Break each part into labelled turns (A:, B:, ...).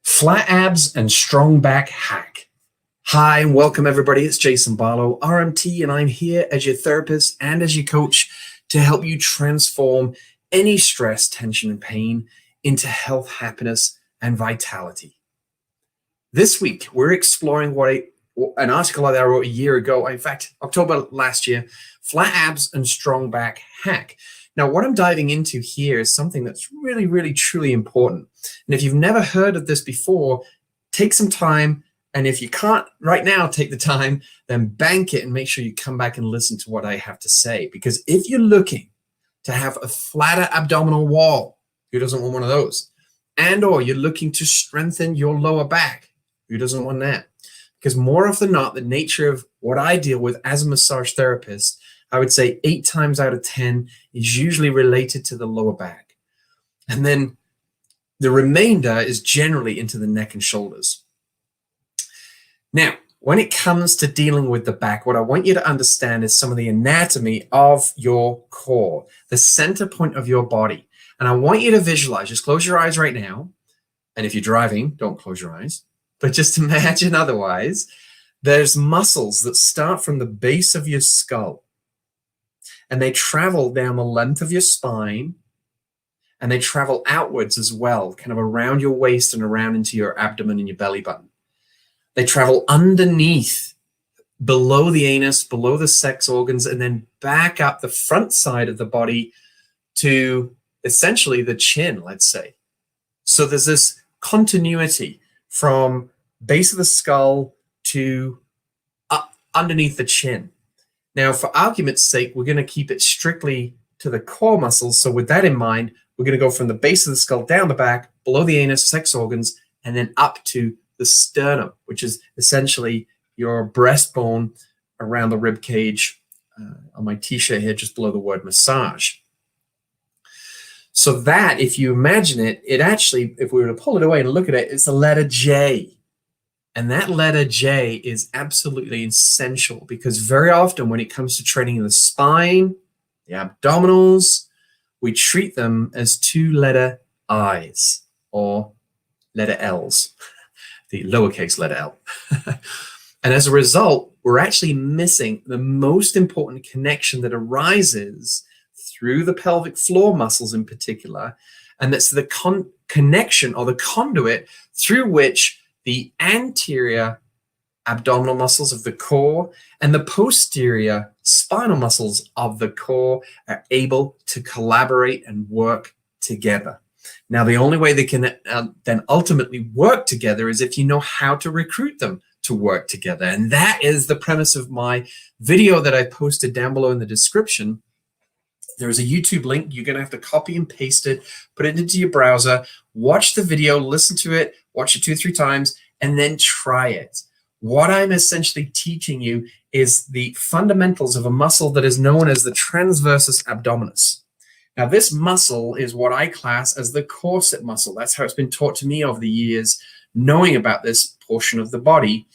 A: Flat abs and strong back hack. Hi, and welcome everybody. It's Jason Barlow, RMT, and I'm here as your therapist and as your coach to help you transform any stress, tension, and pain into health, happiness, and vitality. This week, we're exploring an article that I wrote a year ago, in fact, October last year, Flat Abs and Strong Back Hack. Now, what I'm diving into here is something that's really, really, truly important. And if you've never heard of this before, take some time. And if you can't right now take the time, then bank it and make sure you come back and listen to what I have to say. Because if you're looking to have a flatter abdominal wall, who doesn't want one of those? And or you're looking to strengthen your lower back, who doesn't want that? Because more often than not, the nature of what I deal with as a massage therapist, I would say 8 times out of 10 is usually related to the lower back. And then the remainder is generally into the neck and shoulders. Now, when it comes to dealing with the back, what I want you to understand is some of the anatomy of your core, the center point of your body. And I want you to visualize, just close your eyes right now. And if you're driving, don't close your eyes, but just imagine otherwise. There's muscles that start from the base of your skull. And they travel down the length of your spine, and they travel outwards as well, kind of around your waist and around into your abdomen and your belly button. They travel underneath, below the anus, below the sex organs, and then back up the front side of the body to essentially the chin, let's say. So there's this continuity from base of the skull to up underneath the chin. Now, for argument's sake, we're going to keep it strictly to the core muscles. So with that in mind, we're going to go from the base of the skull down the back, below the anus, sex organs, and then up to the sternum, which is essentially your breastbone around the rib cage. On my t-shirt here, just below the word massage. So that, if you imagine it, it actually, if we were to pull it away and look at it, it's the letter J. And that letter J is absolutely essential because very often when it comes to training the spine, the abdominals, we treat them as 2-letter I's or letter L's, the lowercase letter L. And as a result, we're actually missing the most important connection that arises through the pelvic floor muscles in particular. And that's the connection or the conduit through which the anterior abdominal muscles of the core and the posterior spinal muscles of the core are able to collaborate and work together. Now, the only way they can then ultimately work together is if you know how to recruit them to work together. And that is the premise of my video that I posted down below in the description. There's a YouTube link. You're going to have to copy and paste it, put it into your browser, watch the video, listen to it, watch it 2 or 3 times, and then try it. What I'm essentially teaching you is the fundamentals of a muscle that is known as the transversus abdominis. Now, this muscle is what I class as the corset muscle. That's how it's been taught to me over the years, knowing about this portion of the body.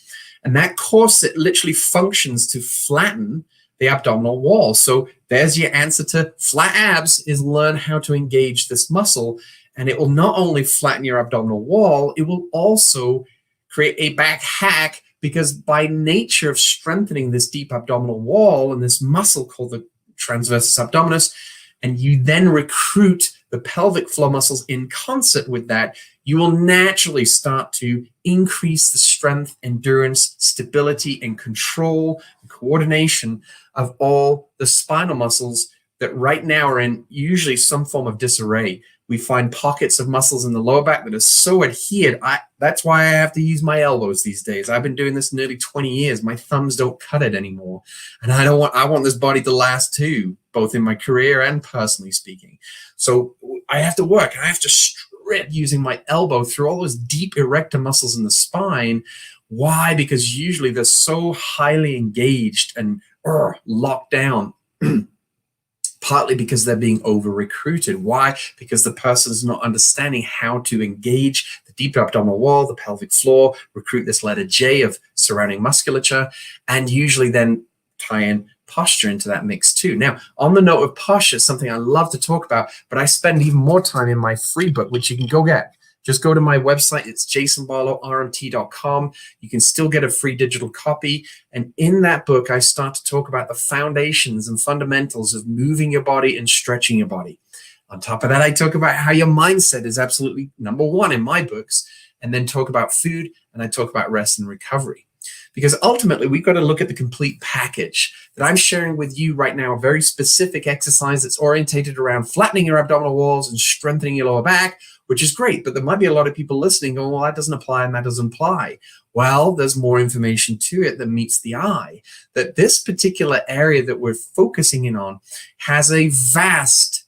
A: And that corset literally functions to flatten the abdominal wall. So there's your answer to flat abs, is learn how to engage this muscle. And it will not only flatten your abdominal wall, it will also create a back hack, because by nature of strengthening this deep abdominal wall and this muscle called the transversus abdominis, and you then recruit the pelvic floor muscles in concert with that, you will naturally start to increase the strength, endurance, stability, and control and coordination of all the spinal muscles that right now are in usually some form of disarray. We find pockets of muscles in the lower back that are so adhered. That's why I have to use my elbows these days. I've been doing this nearly 20 years. My thumbs don't cut it anymore. And I want this body to last too, both in my career and personally speaking. So I have to work. I have to strip using my elbow through all those deep erector muscles in the spine. Why? Because usually they're so highly engaged and locked down. Partly because they're being over-recruited. Why? Because the person is not understanding how to engage the deep abdominal wall, the pelvic floor, recruit this letter J of surrounding musculature, and usually then tie in posture into that mix too. Now, on the note of posture, something I love to talk about, but I spend even more time in my free book, which you can go get. just go to my website. It's jasonbarlowrmt.com. You can still get a free digital copy. And in that book, I start to talk about the foundations and fundamentals of moving your body and stretching your body. On top of that, I talk about how your mindset is absolutely number one in my books, and then talk about food, and I talk about rest and recovery. Because ultimately, we've got to look at the complete package that I'm sharing with you right now, a very specific exercise that's orientated around flattening your abdominal walls and strengthening your lower back, which is great. But there might be a lot of people listening going, well, that doesn't apply and that doesn't apply. Well, there's more information to it that meets the eye. That this particular area that we're focusing in on has a vast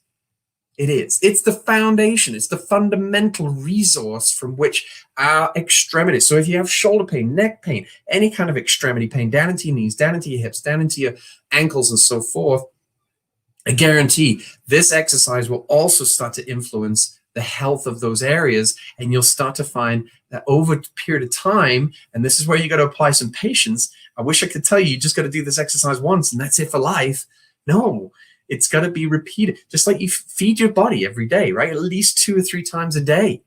A: it's the foundation. It's the fundamental resource from which our extremities. So if you have shoulder pain, neck pain, any kind of extremity pain, down into your knees, down into your hips, down into your ankles and so forth, I guarantee this exercise will also start to influence the health of those areas. And you'll start to find that over a period of time, and this is where you got to apply some patience. I wish I could tell you just got to do this exercise once and that's it for life. No. It's got to be repeated, just like you feed your body every day, right? At least 2 or 3 times a day.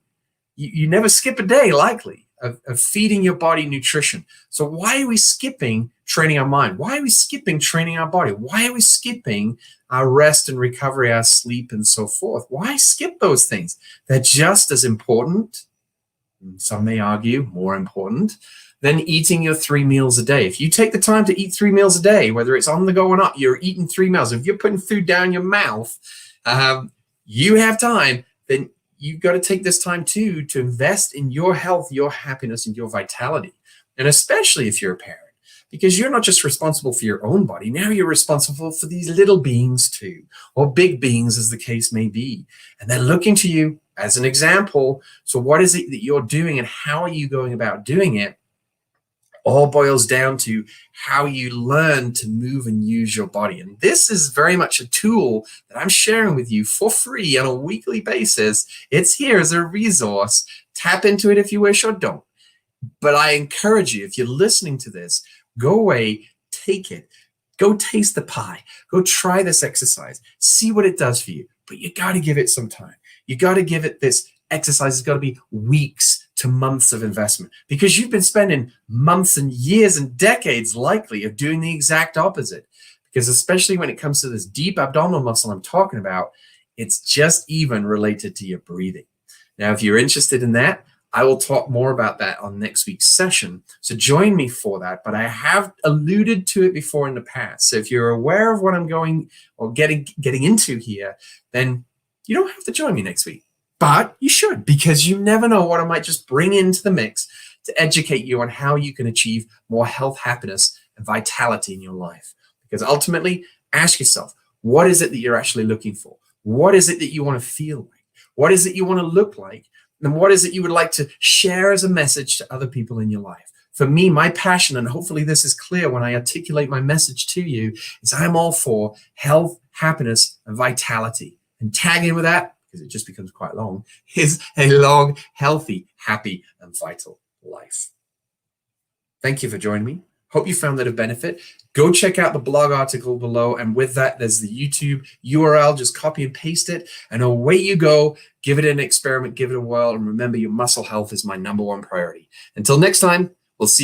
A: You never skip a day, likely, of feeding your body nutrition. So why are we skipping training our mind? Why are we skipping training our body? Why are we skipping our rest and recovery, our sleep, and so forth? Why skip those things? They're just as important, some may argue more important, than eating your 3 meals a day. If you take the time to eat 3 meals a day, whether it's on the go or not, you're eating 3 meals. If you're putting food down your mouth, you have time, then you've got to take this time too to invest in your health, your happiness, and your vitality. And especially if you're a parent, because you're not just responsible for your own body. Now you're responsible for these little beings too, or big beings as the case may be. And they're looking to you as an example. So what is it that you're doing and how are you going about doing it? All boils down to how you learn to move and use your body. And this is very much a tool that I'm sharing with you for free on a weekly basis. It's here as a resource. Tap into it if you wish or don't. But I encourage you, if you're listening to this, go away, take it, go taste the pie, go try this exercise, see what it does for you. But you got to give it some time. You got to give it this exercise. It's got to be weeks to months of investment, because you've been spending months and years and decades likely of doing the exact opposite. Because especially when it comes to this deep abdominal muscle I'm talking about, it's just even related to your breathing. Now, if you're interested in that, I will talk more about that on next week's session. So join me for that. But I have alluded to it before in the past. So if you're aware of what I'm going or getting into here, then you don't have to join me next week. But you should, because you never know what I might just bring into the mix to educate you on how you can achieve more health, happiness, and vitality in your life. Because ultimately, ask yourself, what is it that you're actually looking for? What is it that you want to feel like? What is it you want to look like? And what is it you would like to share as a message to other people in your life? For me, my passion, and hopefully this is clear when I articulate my message to you, is I'm all for health, happiness, and vitality. And tag in with that, because it just becomes quite long, is a long, healthy, happy, and vital life. Thank you for joining me. Hope you found that of benefit. Go check out the blog article below. And with that, there's the YouTube URL. Just copy and paste it. And away you go. Give it an experiment. Give it a whirl. And remember, your muscle health is my #1 priority. Until next time,